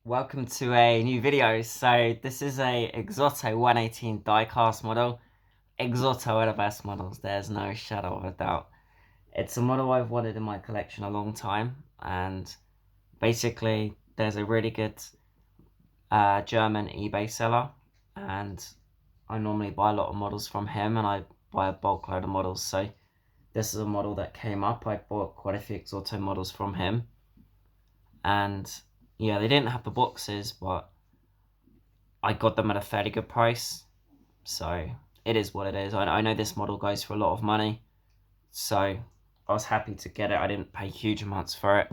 Welcome to a new video. So this is a Exoto 118 diecast model. Exoto are the best models, there's no shadow of a doubt. It's a model I've wanted in my collection a long time, and basically there's a really good German eBay seller, and I normally buy a lot of models from him, and I buy a bulk load of models. So this is a model that came up. I bought quite a few Exoto models from him, and yeah, they didn't have the boxes, but I got them at a fairly good price. So it is what it is. I know this model goes for a lot of money, so I was happy to get it. I didn't pay huge amounts for it.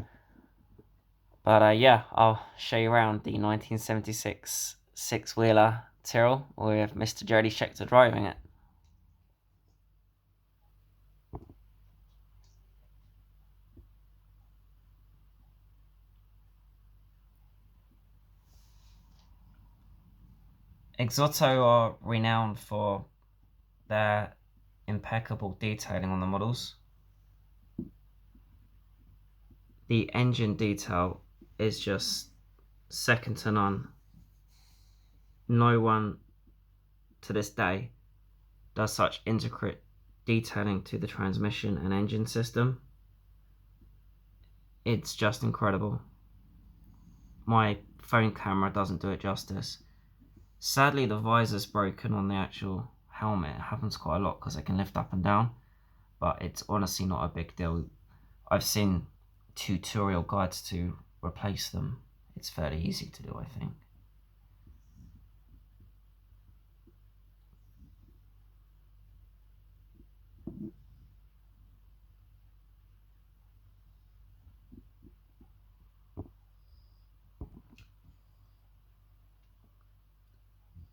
But yeah, I'll show you around the 1976 six-wheeler Tyrrell with Mr. Jody Scheckter driving it. Exoto are renowned for their impeccable detailing on the models. The engine detail is just second to none. No one to this day does such intricate detailing to the transmission and engine system. It's just incredible. My phone camera doesn't do it justice. Sadly, the visor's broken on the actual helmet. It happens quite a lot because I can lift up and down, but it's honestly not a big deal. I've seen tutorial guides to replace them. It's fairly easy to do, I think.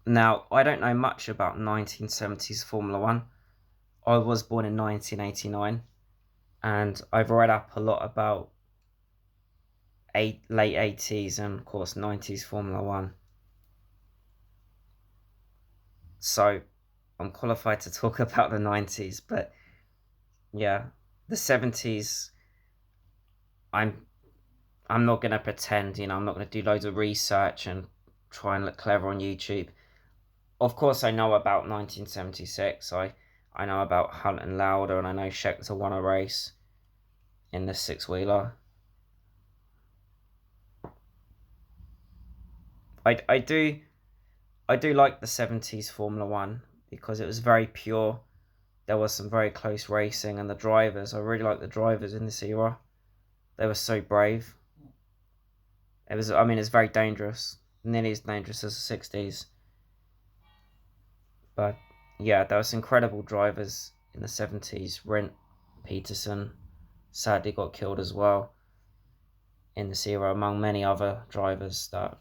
Now, I don't know much about 1970s Formula One. I was born in 1989, and I've read up a lot about late 80s and, of course, 90s Formula One. So, I'm qualified to talk about the 90s, but yeah, the 70s, I'm not going to pretend, I'm not going to do loads of research and try and look clever on YouTube. Of course, I know about 1976. I know about Hunt and Lauder, and I know Scheckter won a race in the six-wheeler. I do like the 70s Formula One because it was very pure. There was some very close racing, and the drivers, I really like the drivers in this era. They were so brave. It's very dangerous, nearly as dangerous as the 60s. But yeah, there was incredible drivers in the 70s. Rindt, Peterson, sadly got killed as well in this era, among many other drivers that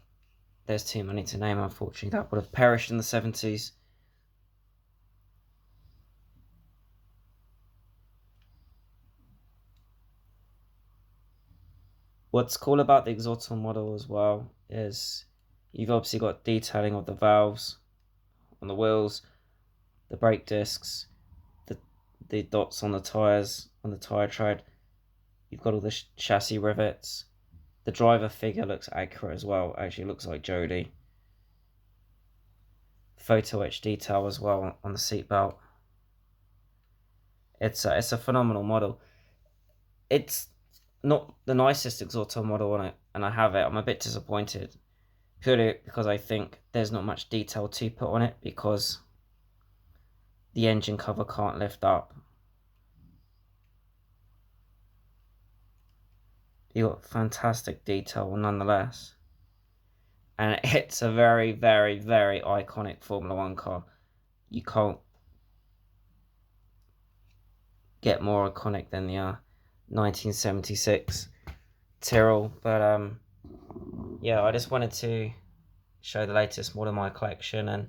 there's too many to name, unfortunately, that would have perished in the 70s. What's cool about the Exoto model as well is you've obviously got detailing of the valves on the wheels, the brake discs, the dots on the tyres, on the tyre tread. You've got all the chassis rivets. The driver figure looks accurate as well. Actually looks like Jody. Photo etch detail as well on the seatbelt. It's a phenomenal model. It's not the nicest Exoto model on it, and I have it. I'm a bit disappointed, purely because I think there's not much detail to put on it because the engine cover can't lift up. You got fantastic detail nonetheless, and it's a very, very, very iconic Formula One car. You can't get more iconic than the 1976 Tyrrell. But yeah, I just wanted to show the latest model in my collection, and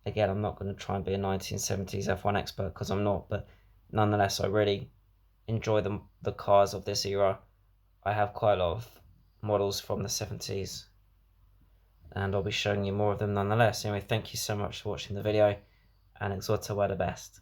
again, I'm not going to try and be a 1970s F1 expert because I'm not, but nonetheless, I really enjoy the cars of this era. I have quite a lot of models from the 70s, and I'll be showing you more of them nonetheless. Anyway, thank you so much for watching the video, and Exoto were the best.